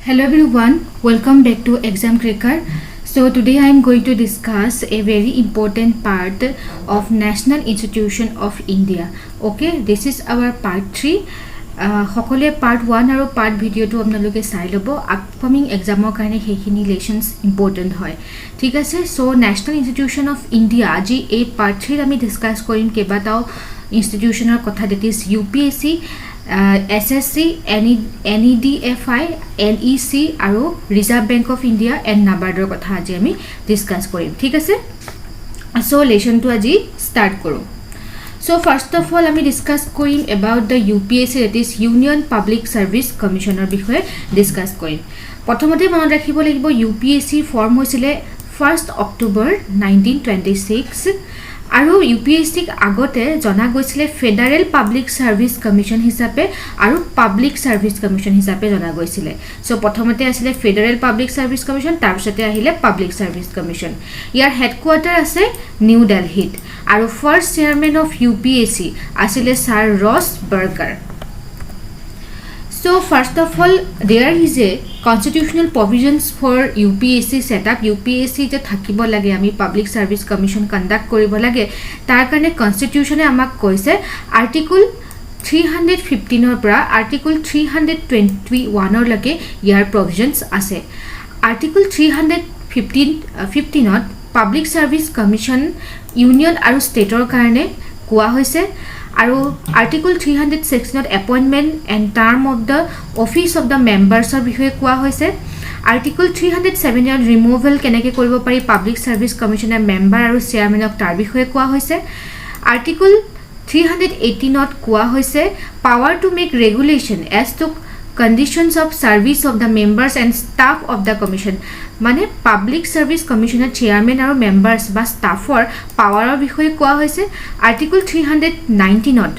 Hello everyone, welcome back to Exam Cracker. So today I am going to discuss a very important part of National Institution of India. Okay, this is our part 3. সকলে part 1 আৰু part video টো আপোনালোকে চাই লব upcoming এক্সামৰ কাৰণে হেখিনি lessons important হয় ঠিক আছে so national institution of India আজি এই part 3 আমি ডিসকাস কৰিম কেবাটাও ইনস্টিটিউশনৰ কথা that is UPSC SSC, NEDFI, NEC আৰু reserve bank of India and নাবাৰ্ডৰ কথা আজি আমি ডিসকাস কৰিম ঠিক আছে সো লেসনটো আজি স্টাৰ্ট কৰোঁ So first of all আমি ডিসকাস কৰিম about the UPSC that is Union Public Service Commissioner বিষয়ে ডিসকাস কৰিম প্ৰথমতে মনত ৰাখিব লাগিব UPSC ফৰ্ম হৈছিল 1st October 1926 আৰু UPSC আগতে জনা গৈছিল ফেডাৰেল পাব্লিক সাৰ্ভিস কমিশন হিচাপে আৰু পাব্লিক সাৰ্ভিস কমিশন হিচাপে জনা গৈছিল সো প্ৰথমতে আছিল ফেডাৰেল পাব্লিক সাৰ্ভিস কমিশন তাৰপিছতে আহিলে পাব্লিক সাৰ্ভিস কমিশন ইয়াৰ হেডকোয়াৰ্টাৰ আছে নিউ দিল্লীত আৰু ফাৰ্স্ট চেয়াৰম্যান অফ UPSC আছিল sir Ross burger So first of all there is a constitutional provisions for UPSC setup UPSC je thakibo lage ami public service commission conduct koribo lage tar karone constitution e amak koise article 315 or pra article 321 or lage year provisions ase article 315 ot public service commission union aru state or karone koa hoise আৰু article 316 appointment and term of the office of the members of বিষয়ে কোৱা হৈছে article 307 removal কেনেকৈ কৰিব পাৰি public service commissioner member আৰু chairman of তাৰ বিষয়ে কোৱা হৈছে article 318 ত কোৱা হৈছে power to make regulation as to conditions of service of the members and staff of the commission মানে public service commissioner chairman আৰু members বা staffৰ powerৰ বিষয়ে কোৱা হৈছে article 319 to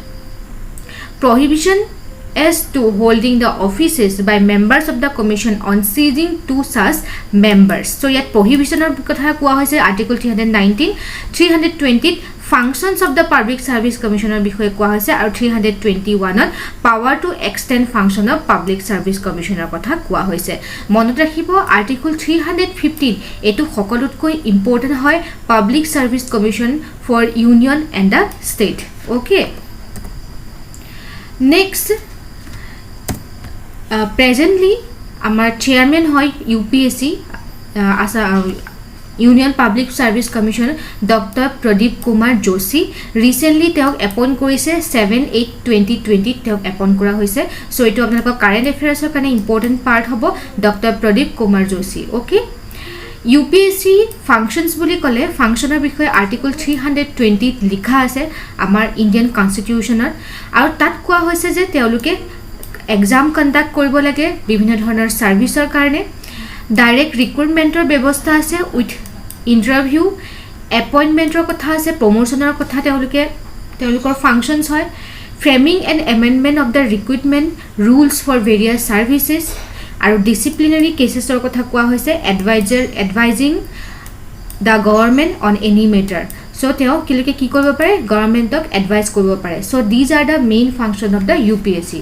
prohibition as to holding the offices by members of the commission on seizing to such members so yet prohibitionৰ কথা কোৱা হৈছে article 319 320 functions of the public service commissioner বিষয়ে কোৱা হৈছে আৰু 321 ত power to extend function of public service commissioner কথা কোৱা হৈছে মনত ৰাখিব article 315 এটো সকলোতকৈ ইম্পৰ্টেন্ট হয় public service commission for union and the state okay next presently আমাৰ chairman হয় UPSC Union Public Service Commissioner Dr. Pradeep Kumar Joshi recently তেওঁক appoint কৰিছে 7/8/2020 তেওঁক appoint কৰা হৈছে so এটো আপোনালোকৰ current affairs ৰ কাৰণে important part হ'ব Dr. Pradeep Kumar Joshi okay UPSC functions বুলি ক'লে ফাংচনৰ বিষয়ে article 320 লিখা আছে আমাৰ ইণ্ডিয়ান কনস্টিটিউচনত আৰু তাত কোৱা হৈছে যে তেওঁলোকে এক্সাম কন্ডাক্ট কৰিব লাগে বিভিন্ন ধৰণৰ সাৰ্ভিসৰ কাৰণে ডাইৰেক্ট ৰিক্ৰুটমেন্টৰ ব্যৱস্থা আছে উইথ ইন্টাৰভিউ এপইন্টমেন্টৰ কথা আছে প্ৰমোশনৰ কথা তেওঁলোকৰ ফাংচনছ হয় framing and amendment of the recruitment rules for various services আৰু ডিসিপ্লিনাৰী কেसेছৰ কথা কোৱা হৈছে advising the government on any matter so তেওঁ কিলকে কি কৰিব পাৰে গভৰ্নমেন্টক এডভাইজ কৰিব পাৰে so these are the main function of the UPSC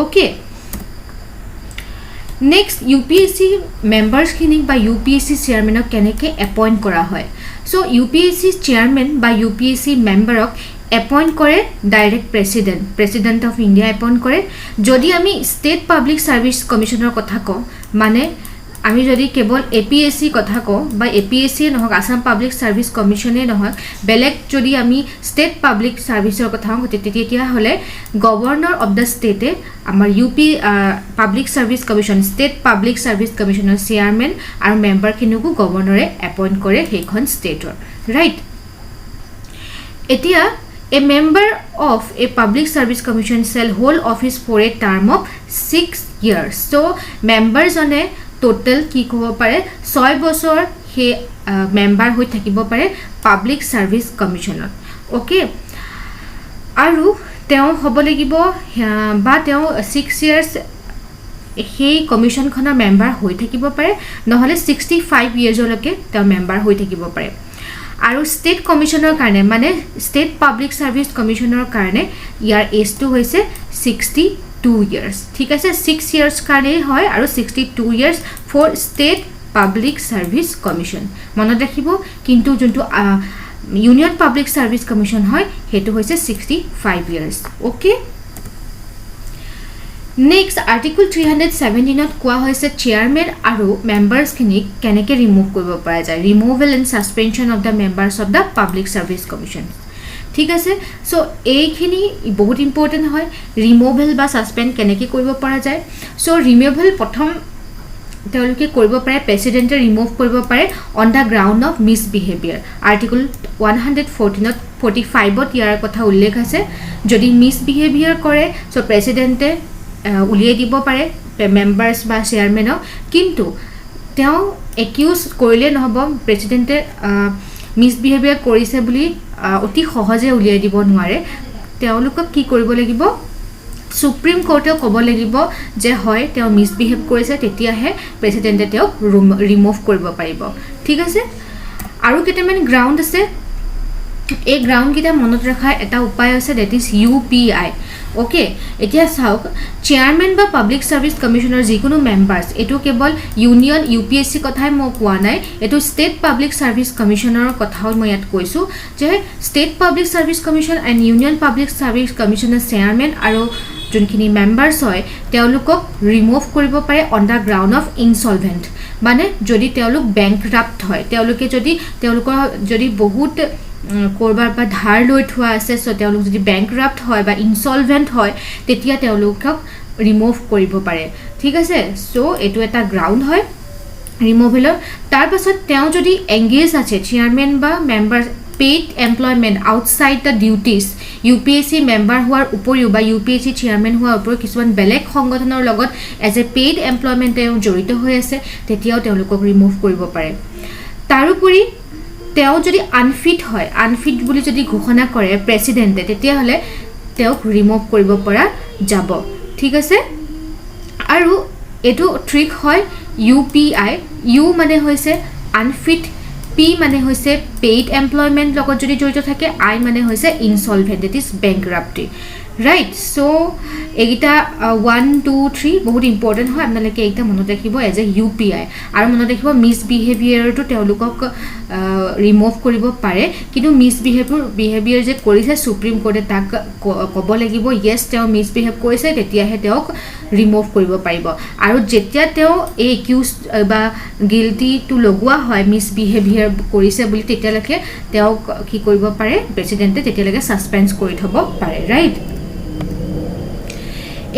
okay Next UPSC members khinik ba UPSC chairman ok keneke appoint kora hoy so UPSC chairman ba UPSC member ok appoint kore direct president of India appoint kore jodi ami state public service commissioner kotha ko mane আমি যদি cable APSC কথা কও বা APSC নহক Assam public service কমিশনে নহক বেলেগ যদি আমি স্টেট পাব্লিক সাৰ্ভিসৰ কথা কও তেতিয়া হলে গভৰ্নৰ অফ দা স্টেটে আমাৰ UP public service commission state public service কমিশনৰ চেয়াৰম্যান আৰু মেম্বাৰ কিনুকু গভৰ্নৰে এপইন্ট কৰে হেখন স্টেটৰ ৰাইট এতিয়া A member of a public service commission shall hold office for a term of 6 years so members on a total কি ক'ব পাৰে 6 বছৰ হে মেম্বাৰ হৈ থাকিব পাৰে পাব্লিক সাৰ্ভিস কমিশনত ওকে আৰু তেওঁ হ'ব লাগিব বা তেওঁ 6 ইয়াৰ্স হে কমিশনখনৰ মেম্বাৰ হৈ থাকিব পাৰে নহলে 65 ইয়াৰ্সলৈকে তেওঁ মেম্বাৰ হৈ থাকিব পাৰে আৰু স্টেট কমিশনৰ কাৰণে মানে স্টেট পাব্লিক সাৰ্ভিস কমিশনৰ কাৰণে ইয়াৰ এজ টো হৈছে 60 2 years ঠিক আছে 6 years কাৰণে হয় আৰু 62 years for state public service commission মনত ৰাখিব কিন্তু যোনটো ইউনিয়ন পাব্লিক সাৰ্ভিস কমিশন হয় হেতু হৈছে 65 years ওকে নেক্সট আৰ্টিকল 317 ত কোৱা হৈছে চেয়াৰম্যান আৰু মেম্বাৰছ খিনি কেনেকৈ ৰিমুভ কৰিব পৰা যায় removal and suspension of the members of the public service commission ঠিক আছে সো এইখিনি বহুত ইম্পৰ্টেন্ট হয় ৰিমুভেল বা সাসপেন্ড কেনেকৈ কৰিব পৰা যায় সো ৰিমুভেল প্ৰথম তেওঁলোকে কৰিব পাৰে প্ৰেসিডেন্টে ৰিমুভ কৰিব পাৰে on the ground of misbehaviour article 114 ত 45 ত ইয়াৰ কথা উল্লেখ আছে যদি মিসবিহেভিয়াৰ কৰে সো প্ৰেসিডেন্টে উলিয়াই দিব পাৰে মেম্বাৰছ বা চেয়াৰম্যানক কিন্তু তেওঁ একিউজ কৰিলে নহব প্ৰেসিডেন্টে মিসবিহেভিয়াৰ কৰিছে বুলি অতি সহজে উলিয়াই দিব নোৱাৰে তেওঁলোকক কি কৰিব লাগিব সুপ্ৰিম কোৰ্টে ক'ব লাগিব যে হয় তেওঁ মিসবিহেভ কৰিছে তেতিয়াহে প্ৰেসিডেন্টে তেওঁক ৰিমুভ কৰিব পাৰিব ঠিক আছে আৰু কেইটামান গ্ৰাউণ্ড আছে এই গ্ৰাউণ্ড কিটা মনত ৰখাৰ এটা উপায় আছে দ্যাট ইজ ইউপিআই ওকে এতিয়া চাওক চেয়াৰম্যান বা পাব্লিক সাৰ্ভিস কমিশনৰ যিকোনো মেম্বাৰছ এটো কেৱল ইউনিয়ন ইউপিএসসি কথাই মই কোৱা নাই এটো ষ্টেট পাব্লিক সাৰ্ভিস কমিশনৰ কথাও মই ইয়াত কৈছো যে state public service commission and union public service কমিশনৰ চেয়াৰম্যান আৰু যোনখিনি মেম্বাৰছ হয় তেওঁলোকক ৰিমুভ কৰিব পাৰে on the ground of insolvent মানে যদি তেওঁলোক বেংকৰাপ্ট হয় তেওঁলোকে যদি বহুত কৰবাৰ পৰা ধাৰ লৈ থোৱা আছে সো তেওঁলোক যদি বেংকৰাপ্ট হয় বা ইনসলভেন্ট হয় তেতিয়া তেওঁলোকক ৰিমুভ কৰিব পাৰে ঠিক আছে সো এটো এটা গ্ৰাউণ্ড হয় ৰিমুভেলৰ তাৰ পাছত তেওঁ যদি এংগেজ আছে চেয়াৰম্যান বা মেম্বাৰ পেইড এমপ্লয়মেন্ট আউটসাইড দা ডিউটিজ ইউপিএসসি মেম্বাৰ হোৱাৰ উপৰিও বা ইউপিএসসি চেয়াৰম্যান হোৱাৰ উপৰিও কিছুমান বেলেগ সংগঠনৰ লগত এজ এ পেইড এমপ্লয়মেন্ট তেওঁ জড়িত হৈ আছে তেতিয়াও তেওঁলোকক ৰিমুভ কৰিব পাৰে তাৰোপৰি তেওঁ যদি আনফিট হয় আনফিট বুলি যদি ঘোষণা কৰে প্ৰেসিডেন্টে তেতিয়া হলে তেওঁক ৰিমুভ কৰিব পৰা যাব ঠিক আছে আৰু এটো ট্ৰিক হয় ইউপিআই ইউ মানে হৈছে আনফিট পি মানে হৈছে পেইড এমপ্লয়মেন্ট লগত যদি জড়িত থাকে আই মানে হৈছে insolvent that is bankruptcy right so এইটা 1 2 3 বহুত ইম্পৰ্টেন্ট হয় আপোনালোকে এইটা মনত ৰাখিব এজ এ ইউপিআই আৰু মনত ৰাখিব মিসবিহেভিয়াৰটো তেওঁলোকক ৰিমুভ কৰিব পাৰে কিন্তু মিসবিহেভিয়াৰ যে কৰিছে সুপ্ৰিম কোৰ্টে তাক ক'ব লাগিব ইয়েস তেওঁ মিসবিহেভ কৰিছে তেতিয়াহে তেওঁক ৰিমুভ কৰিব পাৰিব আৰু যেতিয়া তেওঁ এই একিউজ বা গিল্টি টু লগোৱা হয় মিসবিহেভিয়াৰ কৰিছে বুলি তেতিয়ালৈকে তেওঁক কি কৰিব পাৰে প্ৰেসিডেন্টে তেতিয়ালৈকে সাসপেন্ড কৰি থব পাৰে ৰাইট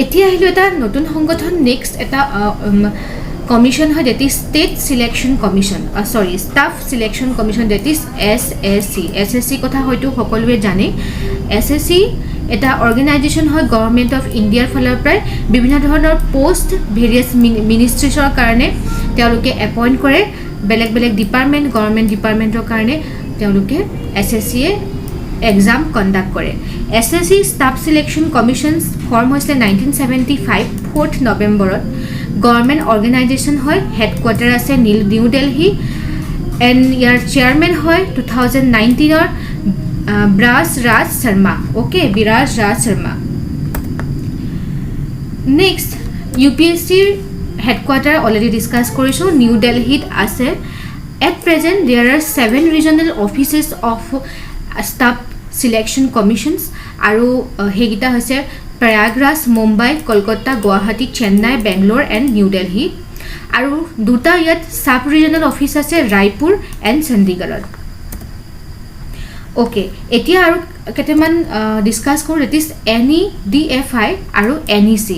এতিয়া আহিলো এটা নতুন সংগঠন নেক্সট এটা কমিশন হয় that is state selection commission staff selection commission that is SSC কথা হয়তো সকলোৱে জানে এসএসসি এটা অৰ্গানাইজেশ্যন হয় গভৰ্নমেন্ট অফ ইণ্ডিয়াৰ ফালৰ পৰা বিভিন্ন ধৰণৰ পোষ্ট ভেৰিয়াছ মিনিষ্ট্ৰীছৰ কাৰণে তেওঁলোকে এপইণ্ট কৰে বেলেগ বেলেগ ডিপাৰ্টমেন্ট গভৰ্নমেন্ট ডিপাৰ্টমেন্টৰ কাৰণে তেওঁলোকে এসএসসি এক্সাম কণ্ডাক্ট কৰে SSC staff selection commissions form হৈছিলে 1975 4th নৱেম্বৰত গভৰ্নমেন্ট অৰ্গানাইজেশ্যন হয় হেডকোৱাৰ্টাৰ আছে নিউ দিল্লী এণ্ড ইয়াৰ চেয়াৰমেন হয় 2019 বিৰাজ ৰাজ শৰ্মা ওকে বিৰাজ ৰাজ শৰ্মা নেক্সট ইউপিএসসিৰ হেডকোৱাৰ্টাৰ অলৰেডি ডিসকাস কৰিছো নিউ দিল্লীত আছে at present there are 7 regional offices of staff selection commissions আৰু হেগিটা হৈছে প্ৰয়াগৰাজ মুম্বাই কলকাতা গুৱাহাটী চেন্নাই বেংগলোৰ এণ্ড নিউ দিল্লী আৰু দুটা ইয়াত সাব ৰিজনেল অফিচ আছে ৰায়পুৰ এণ্ড চণ্ডীগড়ত ওকে এতিয়া আৰু কেইটামান ডিসকাস কৰোঁ দ্যাট ইজ NEDFI আৰু NEC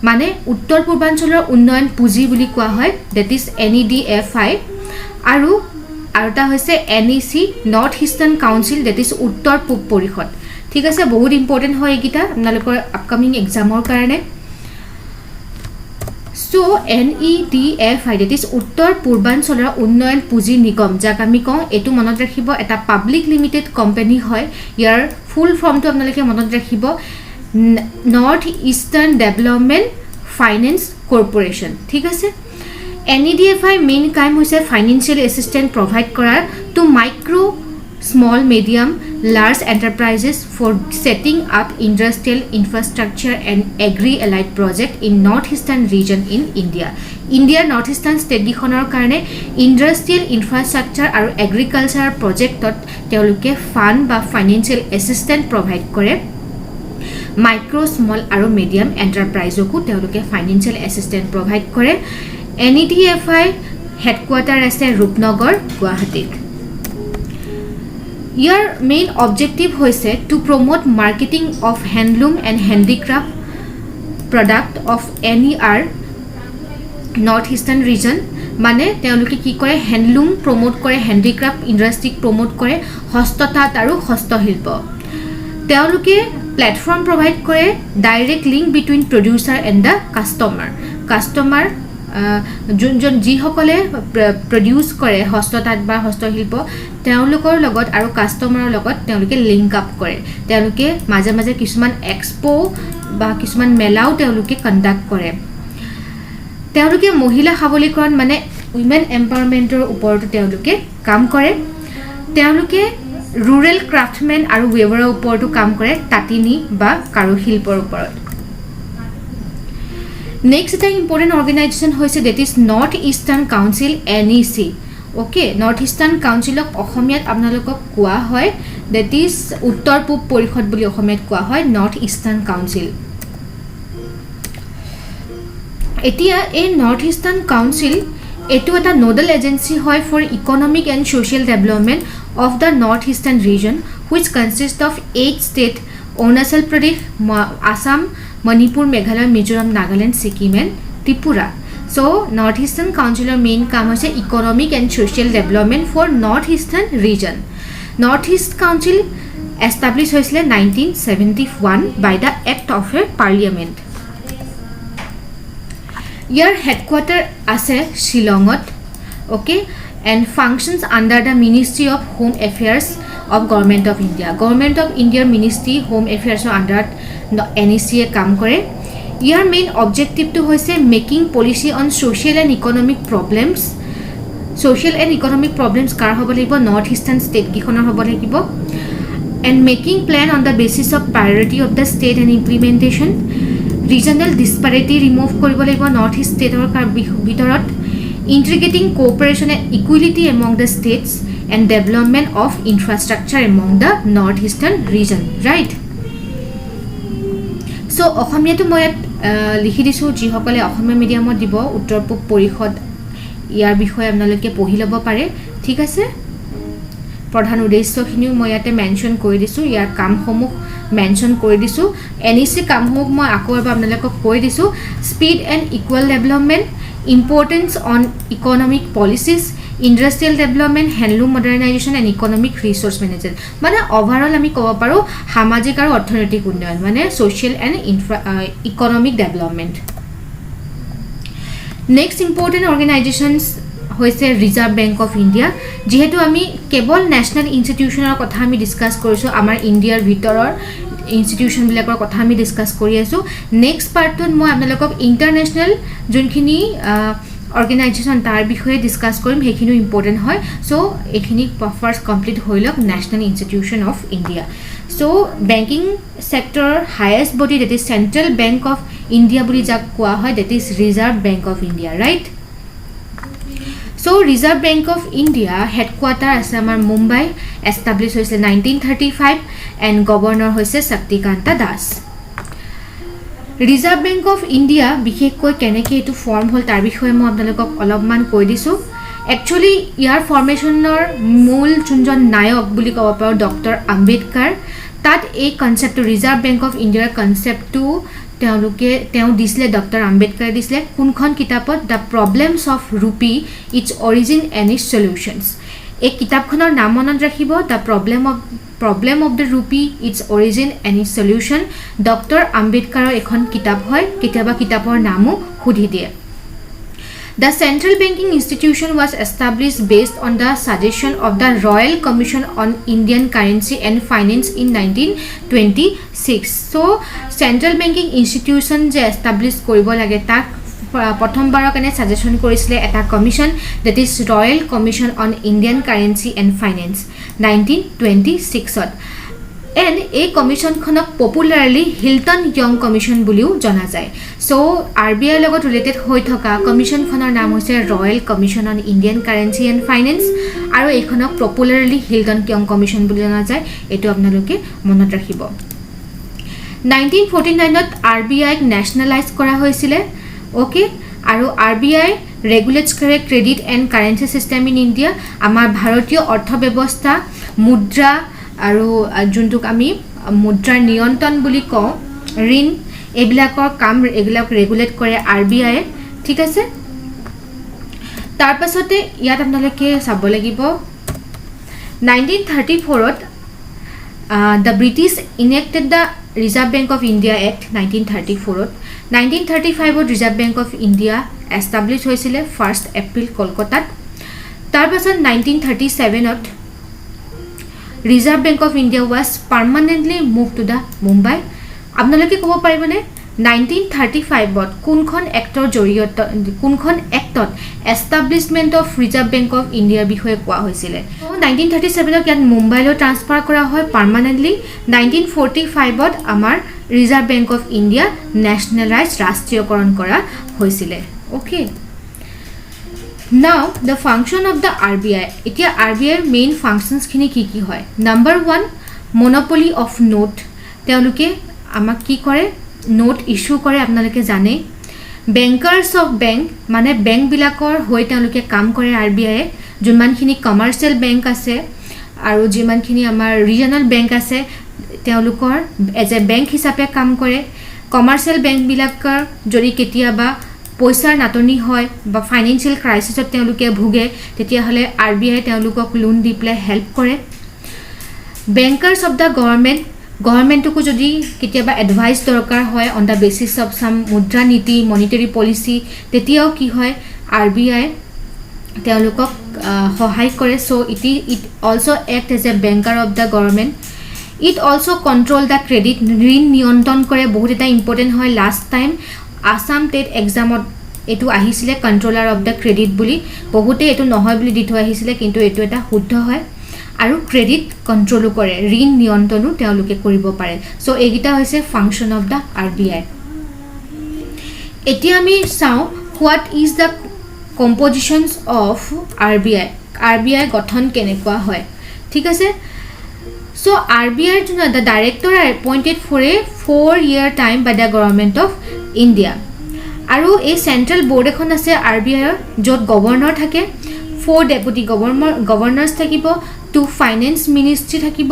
মানে উত্তৰ পূৰ্বাঞ্চলৰ উন্নয়ন পুঁজি বুলি কোৱা হয় দ্যাট ইজ NEDFI আৰু এটা হৈছে NEC north eastern council that is উত্তৰ পূব পৰিষদ ঠিক আছে বহুত ইম্পৰ্টেন্ট হয় এইকিটা আপোনালোকৰ আপকামিং এক্সামৰ কাৰণে সো NEDFI দ্যাট ইজ উত্তৰ পূৰ্বাঞ্চলৰ উন্নয়ন পুঁজি নিগম যাক আমি কওঁ এটো মনত ৰাখিব এটা পাব্লিক লিমিটেড কোম্পানী হয় ইয়াৰ ফুল ফৰ্মটো আপোনালোকে মনত ৰাখিব north eastern development finance corporation ঠিক আছে NEDFI মেইন কাম হৈছে ফাইনেন্সিয়েল এসিস্টেন্ট প্ৰভাইড কৰাৰ to micro small, medium, large enterprises for setting up industrial infrastructure and agri-allied project in northeastern region in India. India northeastern state gikhonor karone industrial infrastructure aru agriculture project teoluke fund ba financial assistance provide kore. Micro, small aru medium enterprise ko teoluke financial assistance provide kore. NEDFI headquarter ase Rupnagar, Guwahati. Your main objective hoise to promote marketing of handloom and handicraft product of NER northeastern region. মানে তেওঁলোকে কি কৰে handloom promote কৰে হ্যান্ডিক্ৰাফট industry promote কৰে হস্ততাঁত আৰু হস্তশিল্প তেওঁলোকে প্ল্যাটফৰ্ম প্ৰভাইড কৰে direct link between producer and the customer যোনজন যিসকলে প্ৰডিউচ কৰে হস্ততাঁত বা হস্তশিল্প তেওঁলোকৰ লগত আৰু কাষ্টমাৰৰ লগত তেওঁলোকে লিংক আপ কৰে তেওঁলোকে মাজে মাজে কিছুমান এক্সপো বা কিছুমান মেলাও তেওঁলোকে কণ্ডাক্ট কৰে তেওঁলোকে মহিলা সবলীকৰণ মানে উইমেন এম্পাৱাৰমেণ্টৰ ওপৰত তেওঁলোকে কাম কৰে তেওঁলোকে ৰুৰেল ক্ৰাফটমেন আৰু ৱেভাৰৰ ওপৰতো কাম কৰে তাঁতিনী বা কাৰুশিল্পৰ ওপৰত Next is an important organization hoise that is North Eastern Council NEC. Okay, North Eastern Council of Ohomiyat apnalokok koa hoy that is Uttor Pub Porikhod boli Ohomiyat koa hoy North Eastern Council. Etia a North Eastern Council etu eta nodal agency hoy for economic and social development of the northeastern region which consists of 8 states Arunachal Pradesh, Assam, Manipur, Meghalaya, Mizoram, Nagaland, Sikkim and Tripura. So Northeastern Council main কাম হৈছে economic and social development for northeastern region. Northeast Council established হৈছিলে 1971 by the act of a parliament. Your headquarter আছে Shillongot, okay, and functions under the Ministry of Home Affairs of Government of India. Government of India Ministry Home Affairs under NEC কাম কৰে ইয়াৰ main অবজেক্টিভটো হৈছে making policy on social and economic problems কাৰ হ'ব লাগিব north eastern state গিখনৰ হ'ব লাগিব and making plan on the basis of priority of the state and implementation regional disparity remove কৰিব লাগিব নৰ্থ ইষ্ট ষ্টেটৰ ভিতৰত integrating cooperation and equality among the states and development of infrastructure among the north eastern region right So অসমীয়াটো মই লিখি দিছো যিসকলে অসমীয়া মিডিয়ামত দিব উত্তৰ পূব পৰিষদ ইয়াৰ বিষয়ে আপোনালোকে পঢ়ি ল'ব পাৰে ঠিক আছে প্ৰধান উদ্দেশ্যখিনিও মই ইয়াতে মেনশ্যন কৰি দিছো ইয়াৰ কামসমূহ মেনশ্যন কৰি দিছো এনইসি কামসমূহ মই আকৌ এবাৰ আপোনালোকক কৈ দিছো speed and equal development importance on economic policies industrial development handloom modernization and economic resource management মানে overall আমি কব পাৰো সামাজিক আৰু অৰ্থনৈতিক উন্নয়ন মানে social and economic development next important organizations হৈছে Reserve Bank of India যেহেতু আমি কেৱল ন্যাশনাল ইনষ্টিটিউচনৰ কথা আমি ডিসকাস কৰিছো আমাৰ ইন্ডিয়াৰ ভিতৰৰ ইনষ্টিটিউচন বিলাকৰ কথা আমি ডিসকাস কৰি আছো নেক্সট পাৰ্টত মই আপোনালোকক ইন্টাৰনেশনাল যোনখিনি organization tar বিষয়ে ডিসকাস কৰিম হেখিনি ইম্পৰ্টেন্ট হয় সো এখিনি ফাৰ্স্ট কমপ্লিট হইলক national institution of India so banking sector highest body that is central bank of India বুলি যাক কোৱা হয় that is reserve bank of India right so reserve bank of India headquarter আছে আমাৰ Mumbai establish হৈছে 1935 and governor হৈছে Shaktikanta Das Reserve Bank of India বিশেষকৈ কেনেকৈ এটো ফৰ্ম হল তাৰ বিষয়ে মই আপোনালোকক অলপমান কৈ দিছো একচুয়ালি ইয়াৰ ফৰ্মেশনৰ মূল যোনজন নায়ক বুলি ক'ব পাৰো ডক্টৰ আম্বেদকাৰ তাত এই কনসেপ্টটো ৰিজাৰ্ভ বেংক অফ ইণ্ডিয়াৰ কনসেপ্টটো তেওঁ দিছিলে ডক্টৰ আম্বেদকাৰ দিছিলে কোনখন কিতাপত the problems of rupee its origin and its solutions এই কিতাপখনৰ নাম মনত ৰাখিব the problem of the rupee its origin and its solution Dr. Ambedkarer এখন কিতাপ হয় কিতাবা কিতাপৰ নামও খুদি দিয়ে The central banking institution was established based on the suggestion of the Royal Commission on Indian Currency and Finance in 1926 so central banking institution যে establish কৰিব লাগে তাক প্ৰথমবাৰৰ কাৰণে সাজেশন কৰিছিলে এটা commission that is royal commission on Indian currency and finance 1926ত and এই কমিশনখনক পপুলাৰলি হিলটন ইয়ং কমিশন বুলিও জনা যায় সো RBI লগত ৰিলেটেড হৈ থকা কমিশনখনৰ নাম হৈছে royal commission on Indian currency and finance আৰু এইখনক পপুলাৰলি হিলটন ইয়ং কমিশন বুলি জনা যায় এইটো আপোনালোকে মনত ৰাখিব 1949ত RBI নেশ্যনেলাইজ কৰা হৈছিল ওকে আৰু RBI ৰেগুলেটছ কৰে credit and currency system in India আমাৰ ভাৰতীয় অৰ্থব্যৱস্থা মুদ্ৰা আৰু যোনটোক আমি মুদ্ৰাৰ নিয়ন্ত্ৰণ বুলি কওঁ ঋণ এইবিলাকৰ কাম এইবিলাক ৰেগুলেট কৰে RBI ঠিক আছে তাৰ পাছতে ইয়াত আপোনালোকে চাব লাগিব 1934ত the British enacted the Reserve Bank of India Act 1934ত 1935ত Reserve Bank of India established হৈছিলে 1st April কলকাতাত তাৰ পাছত 1937ত Reserve Bank of India was permanently moved to the Mumbai আপোনালোকে ক'ব পাৰিবনে 1935ত কোনখন এক্টৰ জৰিয়তে কোনখন এক্টত এষ্টাব্লিশমেন্ট অফ ৰিজাৰ্ভ বেংক অফ ইণ্ডিয়াৰ বিষয়ে কোৱা হৈছিল 1937ত ইয়াত মুম্বাইলৈ ট্ৰান্সফাৰ কৰা হয় পাৰ্মানেন্টলি 1945ত আমাৰ ৰিজাৰ্ভ বেংক অফ ইণ্ডিয়া নেশ্যনেলাইজ ৰাষ্ট্ৰীয়কৰণ কৰা হৈছিল okay Now the function of the RBI এতিয়া RBI মেইন ফাংশনস খিনি কি হয় নাম্বাৰ 1 monopoly of note তেওঁলোকে আমাক কি কৰে নোট ইস্যু কৰে আপোনালোকে জানে বেংকাৰ্স অফ বেংক মানে বেংক বিলাকৰ হৈ তেওঁলোকে কাম কৰে RBI যোনমানখিনি কমাৰ্চিয়েল বেংক আছে আৰু যিমানখিনি আমাৰ ৰিজনাল বেংক আছে তেওঁলোকৰ এজ এ বেংক হিচাপে কাম কৰে কমাৰ্চিয়েল বেংক বিলাকৰ যদি কেতিয়াবা পইচাৰ নাটনি হয় বা ফাইনান্সিয়েল ক্ৰাইসিছত তেওঁলোকে ভুগে তেতিয়া হলে RBI তেওঁলোকক লোন দি প্লে হেল্প কৰে বেংকাৰ্স অফ দা গভৰ্নমেণ্টকো যদি কেতিয়াবা এডভাইস দৰকাৰ হয় on the basis of some মুদ্ৰা নীতি মনিটাৰী পলিচি তেতিয়াও কি হয় RBI তেওঁলোকক সহায় কৰে so it also act as a banker of the government it also control the credit ঋণ নিয়ন্ত্ৰণ কৰে বহুত এটা ইম্পৰ্টেন্ট হয় লাষ্ট টাইম আসাম টেট এক্সামত এটো আহিছিলে কন্ট্ৰোলাৰ অফ দা ক্ৰেডিট বুলি বহুতে এটো নহয় বুলি দি থৈ আহিছিলে কিন্তু এটো এটা শুদ্ধ হয় আৰু ক্ৰেডিট কন্ট্ৰোলো কৰে ঋণ নিয়ন্ত্ৰণো তেওঁলোকে কৰিব পাৰে সো এইগিটা হৈছে ফাংশন অফ দা RBI এতিয়া আমি চাও what is the compositions of RBI গঠন কেনেকুৱা হয় ঠিক আছে so RBI the director are appointed for a 4-year time by the government of India আৰু এই সেন্ট্ৰাল বোৰ্ড এখন আছে RBI যত গভৰ্নৰ থাকে 4 ডেপুটি গভৰ্নৰ্স থাকিব 2 ফাইনেন্স মিনিস্ট্ৰি থাকিব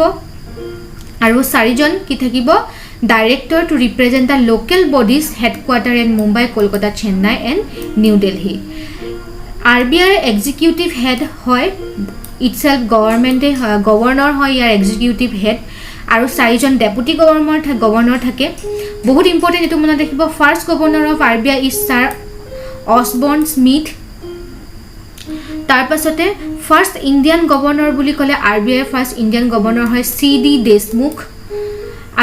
আৰু 4 জন কি থাকিব director to represent the local bodies headquarter in Mumbai Kolkata Chennai and new Delhi RBI executive head হয় itself গভর্নর হয় ইয়াৰ এক্সিকিউটিভ হেড আৰু 4 জন ডেপুটি গভৰ্নৰ থাকে বহুত ইম্পৰ্টেন্ট এটো মনত ৰাখিব first governor of RBI is sir Osborne Smith তাৰ পাছতে ফাৰ্স্ট ইণ্ডিয়ান গভৰ্নৰ বুলি ক'লে RBI ফাৰ্স্ট ইণ্ডিয়ান গভৰ্নৰ হয় CD দেশমুখ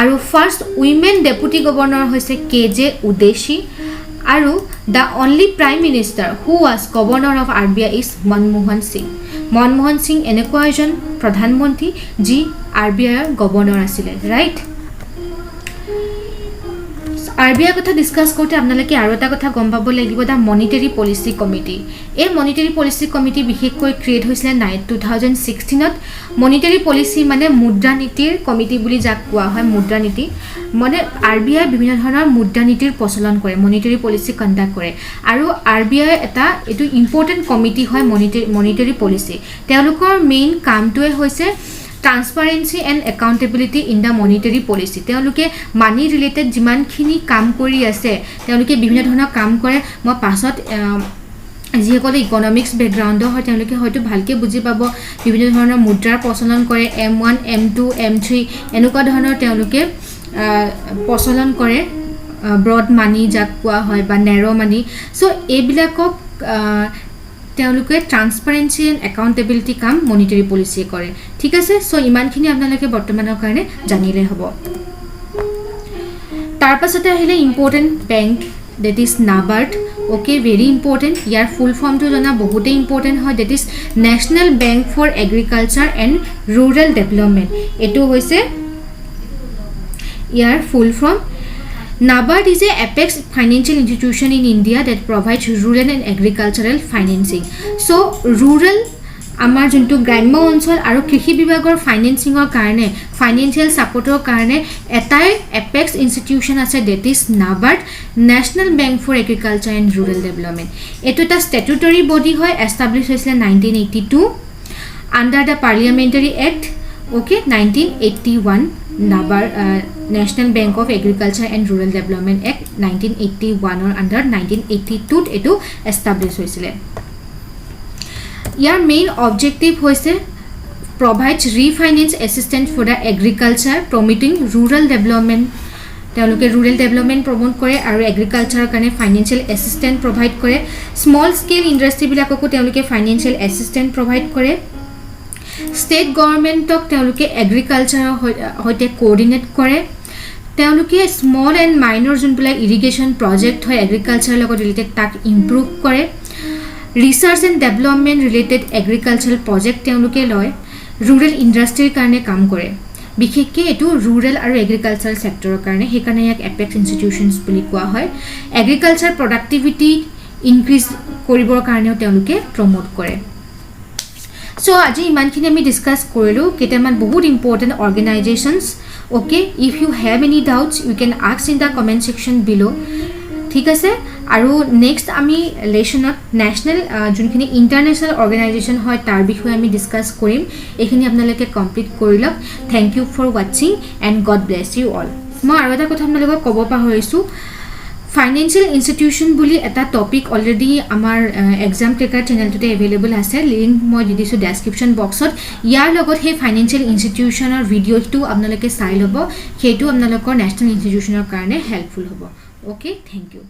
আৰু ফাৰ্স্ট উইমেন ডেপুটি গভৰ্নৰ হৈছে KJ উদেশী আৰু the only prime minister who was governor of RBI is Manmohan Singh এনেকুৱা এজন প্ৰধানমন্ত্ৰী যি RBI ৰ গভৰ্ণৰ আছিল ৰাইট RBI কথা ডিসকাস করতে আপনাদেরকে আরো একটা কথা গম পাব লাগিব দা মনিটারি পলিসি কমিটি এই মনিটারি পলিসি কমিটি বিশেষকৈ ক্রিয়েট হয়েছিল 2016 ত মনিটারি পলিসি মানে মুদ্ৰানীতিৰ কমিটি বুলি যাক কোৱা হয় মুদ্ৰানীতি মানে RBI বিভিন্ন ধৰণৰ মুদ্ৰানীতিৰ প্ৰচলন কৰে মনিটাৰি পলিসি কন্ডাক্ট কৰে আৰু RBI এটা এটো ইম্পৰ্টেন্ট কমিটি হয় মনিটাৰি পলিসি তেওঁলোকৰ মেইন কামটোৱে হৈছে transparency and accountability in the monetary policy তেওঁলোকে মানি ৰিলেটেড যিমানখিনি কাম কৰি আছে তেওঁলোকে বিভিন্ন ধৰণৰ কাম কৰে মই পাছত যিসকলে ইকোনমিক্স ব্যাকগ্ৰাউণ্ডৰ হয় তেওঁলোকে হয়তো ভালকে বুজি পাব বিভিন্ন ধৰণৰ মুদ্ৰাৰ প্ৰচলন কৰে M1 M2 M3 এনেকুৱা ধৰণৰ তেওঁলোকে প্ৰচলন কৰে ব্ৰড মানি যাক কোৱা হয় বা নেৰো মানি সো এইবিলাকক তেওঁলোকে ট্ৰান্সপাৰেন্সি এণ্ড একাউন্টেবিলিটি কাম মনিটাৰি পলিসি কৰে ঠিক আছে সো ইমানখিনি আপোনালোকে বৰ্তমানৰ কাৰণে জানিলে হ'ব তাৰ পাছতে আহিলে important bank that is NABARD. Okay, very important. Your full form to jana bahute important hoy, that is National Bank for Agriculture and Rural Development. Eto hoise your full form. NABARD is a apex financial institution in India that provides rural and agricultural financing. So rural আমাৰ যোনটো গ্ৰাম্য অঞ্চল আৰু কৃষি বিভাগৰ ফাইনেন্সিংৰ কাৰণে financial সাপোৰ্টৰ কাৰণে এটাই এপেক্স ইনষ্টিটিউচন আছে, that is NABARD, national bank for agriculture and rural development. এইটো এটা ষ্টেটুটৰী বডি হয়, এষ্টাব্লিছ হৈছিলে 1982 under the parliamentary act, okay, 1981 NABARD national bank of agriculture and rural development act 1981ৰ আণ্ডাৰ 1982ত এইটো এষ্টাব্লিছ হৈছিলে। ইয়াৰ মেইন অবজেক্টিভ হৈছে provides refinance assistance for the agriculture, promoting rural development. তেওঁলোকে rural development promote কৰে আৰু agriculture কাৰণে financial assistance provide কৰে। small scale industry বিলাককো তেওঁলোকে financial assistance provide কৰে। state governmentক তেওঁলোকে agriculture হৈতে coordinate কৰে। তেওঁলোকে small and minor যোনবিলাক irrigation project হয় agriculture লগত related তাক improve কৰে। research and development related agricultural project তেওঁলোকে লয়। rural industry কাৰণে কাম কৰে, বিশেষকৈ এটো rural আৰু agricultural sector কাৰণে, সেইকাৰণে ইয়াক apex institutions বুলি কোৱা হয়। agriculture productivity increase কৰিবৰ কাৰণেও তেওঁলোকে promote কৰে। so আজি ইমানখিনি আমি ডিসকাস কৰিলো কেইটামান বহুত important organizations। okay, if you have any doubts you can ask in the comment section below, ঠিক আছে। আৰু নেক্সট আমি লেসনত ন্যাশনাল যোনখিনি ইন্টাৰনেশ্যনেল অৰ্গানাইজেশ্যন হয় তাৰ বিষয়ে আমি ডিসকাস কৰিম। এইখিনি আপোনালোকে কমপ্লিট কৰি লওক। Thank you for watching and God bless you all. মই আৰু এটা কথা আপোনালোকক ক'ব পাহৰিছোঁ, ফাইনেন্সিয়েল ইনষ্টিটিউশ্যন বুলি এটা টপিক অলৰেডি আমাৰ এক্সাম ক্ৰেকাৰ চেনেলটোতে এভেইলেবল আছে, লিংক মই দি দিছোঁ ডেছক্ৰিপশ্যন বক্সত। ইয়াৰ লগত সেই ফাইনেন্সিয়েল ইনষ্টিটিউশ্যনৰ ভিডিঅ'টো আপোনালোকে চাই ল'ব, সেইটো আপোনালোকৰ নেশ্যনেল ইনষ্টিটিউশ্যনৰ কাৰণে হেল্পফুল হ'ব। Okay, thank U.